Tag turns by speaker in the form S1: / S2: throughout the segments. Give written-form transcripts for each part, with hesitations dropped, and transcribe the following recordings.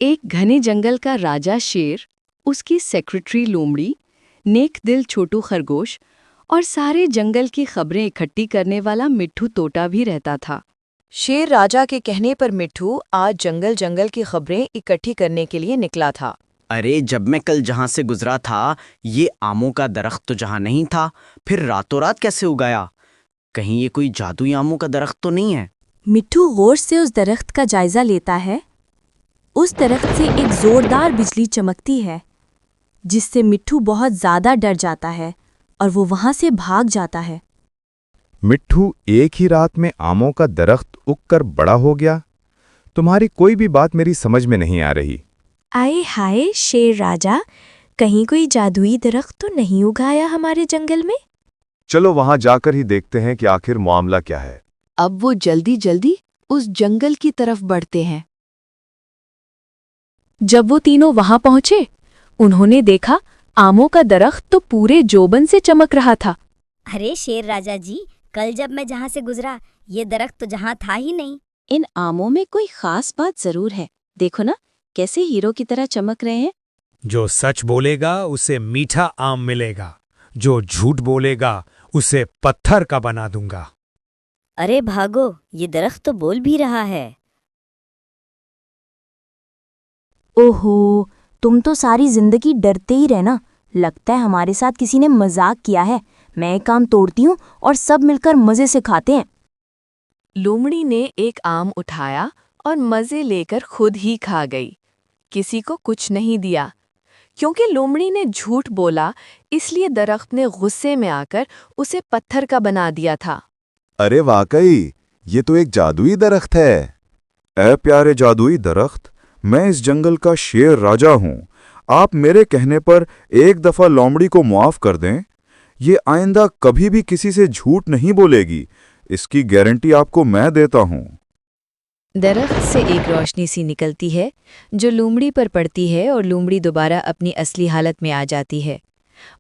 S1: एक घने जंगल का राजा शेर, उसकी सेक्रेटरी लोमड़ी, नेक दिल छोटू खरगोश और सारे जंगल की खबरें इकट्ठी करने वाला मिट्ठू तोता भी रहता था।
S2: शेर राजा के कहने पर मिट्ठू आज जंगल जंगल की खबरें इकट्ठी करने के लिए निकला था।
S3: अरे जब मैं कल जहाँ से गुजरा था, ये आमों का दरख्त तो जहाँ नहीं था, फिर रातों रात कैसे उगाया? कहीं ये कोई जादुई आमों का दरख्त तो नहीं है?
S4: मिट्ठू गौर से उस दरख्त का जायजा लेता है। उस दरख्त से एक जोरदार बिजली चमकती है, जिससे मिट्ठू बहुत ज्यादा डर जाता है और वो वहां से भाग जाता है।
S5: मिट्ठू एक ही रात में आमों का दरख्त उगकर बड़ा हो गया। तुम्हारी कोई भी बात मेरी समझ में नहीं आ रही।
S4: आए हाय शेर राजा, कहीं कोई जादुई दरख्त तो नहीं उगाया हमारे जंगल में?
S5: चलो वहां जाकर ही देखते हैं कि आखिर मामला क्या है।
S1: अब वो जल्दी जल्दी उस जंगल की तरफ बढ़ते हैं।
S4: जब वो तीनों वहां पहुंचे, उन्होंने देखा आमों का दरख्त तो पूरे जोबन से चमक रहा था।
S6: अरे शेर राजा जी, कल जब मैं जहाँ से गुजरा, ये दरख्त तो जहाँ था ही नहीं।
S7: इन आमों में कोई खास बात जरूर है। देखो ना, कैसे हीरो की तरह चमक रहे हैं।
S8: जो सच बोलेगा उसे मीठा आम मिलेगा, जो झूठ बोलेगा उसे पत्थर का बना दूंगा।
S6: अरे भागो, ये दरख्त तो बोल भी रहा है।
S4: ओहो, तुम तो सारी जिंदगी डरते ही रहना। लगता है हमारे साथ किसी ने मजाक किया है। मैं एक आम तोड़ती हूँ और सब मिलकर मजे से खाते हैं।
S1: लोमड़ी ने एक आम उठाया और मजे लेकर खुद ही खा गई। किसी को कुछ नहीं दिया। क्योंकि लोमड़ी ने झूठ बोला, इसलिए दरख्त ने गुस्से में आकर उसे पत्थर का बना दिया था।
S5: अरे वाकई, ये तो एक जादुई दरख्त है। ऐ प्यारे जादुई दरख्त, मैं इस जंगल का शेर राजा हूँ। आप मेरे कहने पर एक दफा लोमड़ी को मुआफ कर दें। ये आइंदा कभी भी किसी से झूठ नहीं बोलेगी, इसकी गारंटी आपको मैं देता हूँ।
S2: दरख्त से एक रोशनी सी निकलती है जो लोमड़ी पर पड़ती है और लोमड़ी दोबारा अपनी असली हालत में आ जाती है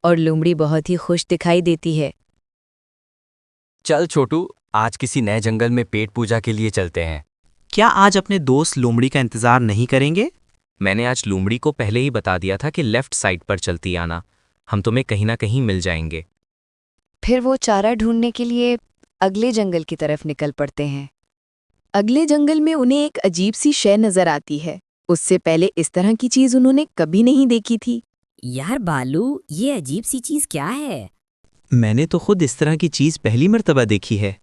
S2: और लोमड़ी बहुत ही खुश दिखाई देती है।
S9: चल छोटू, आज किसी नए जंगल में पेट पूजा के लिए चलते हैं।
S10: क्या आज अपने दोस्त लोमड़ी का इंतजार नहीं करेंगे?
S9: मैंने आज लोमड़ी को पहले ही बता दिया था कि लेफ्ट साइड पर चलती आना, हम तुम्हें कहीं ना कहीं मिल जाएंगे।
S2: फिर वो चारा ढूंढने के लिए अगले जंगल की तरफ निकल पड़ते हैं। अगले जंगल में उन्हें एक अजीब सी शय नजर आती है। उससे पहले इस तरह की चीज उन्होंने कभी नहीं देखी थी।
S6: यार बालू, ये अजीब सी चीज क्या है?
S10: मैंने तो खुद इस तरह की चीज पहली मर्तबा देखी है।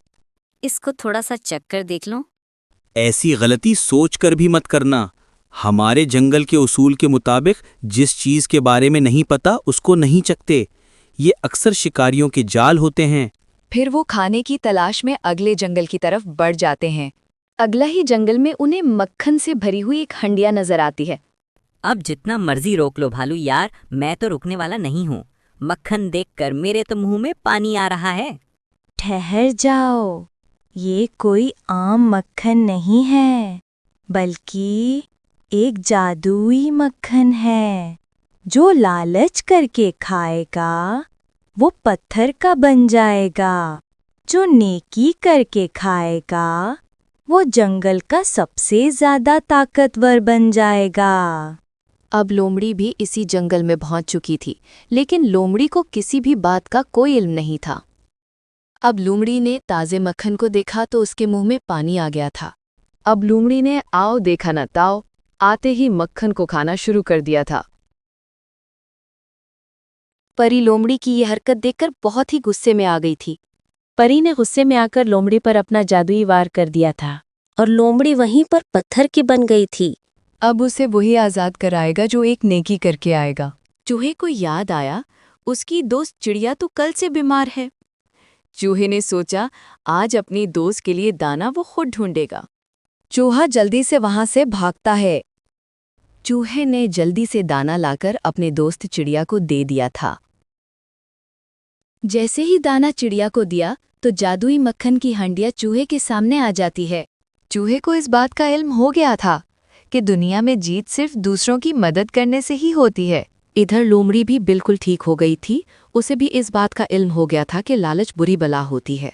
S6: इसको थोड़ा सा चेक कर देख लो।
S10: ऐसी गलती सोचकर भी मत करना। हमारे जंगल के उसूल के मुताबिक जिस चीज के बारे में नहीं पता उसको नहीं चखते। ये अक्सर शिकारियों के जाल होते हैं।
S2: फिर वो खाने की तलाश में अगले जंगल की तरफ बढ़ जाते हैं। अगला ही जंगल में उन्हें मक्खन से भरी हुई एक हंडिया नजर आती है।
S6: अब जितना मर्जी रोक लो भालू यार, मैं तो रुकने वाला नहीं हूँ। मक्खन देखकर मेरे तो मुंह में पानी आ रहा है।
S4: ठहर जाओ, ये कोई आम मक्खन नहीं है, बल्कि एक जादुई मक्खन है। जो लालच करके खाएगा वो पत्थर का बन जाएगा। जो नेकी करके खाएगा वो जंगल का सबसे ज्यादा ताकतवर बन जाएगा।
S2: अब लोमड़ी भी इसी जंगल में पहुंच चुकी थी, लेकिन लोमड़ी को किसी भी बात का कोई इल्म नहीं था। अब लोमड़ी ने ताजे मक्खन को देखा तो उसके मुंह में पानी आ गया था। अब लोमड़ी ने आओ देखा न ताओ, आते ही मक्खन को खाना शुरू कर दिया था। परी लोमड़ी की ये हरकत देखकर बहुत ही गुस्से में आ गई थी। परी ने गुस्से में आकर लोमड़ी पर अपना जादुई वार कर दिया था
S7: और लोमड़ी वहीं पर पत्थर की बन गई थी।
S2: अब उसे वही आजाद कराएगा जो एक नेकी करके आएगा। चूहे को याद आया, उसकी दोस्त चिड़िया तो कल से बीमार है। चूहे ने सोचा आज अपनी दोस्त के लिए दाना वो खुद ढूंढेगा। चूहा जल्दी से वहां से भागता है। चूहे ने जल्दी से दाना लाकर अपने दोस्त चिड़िया को दे दिया था। जैसे ही दाना चिड़िया को दिया तो जादुई मक्खन की हंडिया चूहे के सामने आ जाती है। चूहे को इस बात का इल्म हो गया था कि दुनिया में जीत सिर्फ दूसरों की मदद करने से ही होती है। इधर लोमड़ी भी बिल्कुल ठीक हो गई थी। उसे भी इस बात का इल्म हो गया था कि लालच बुरी बला होती है।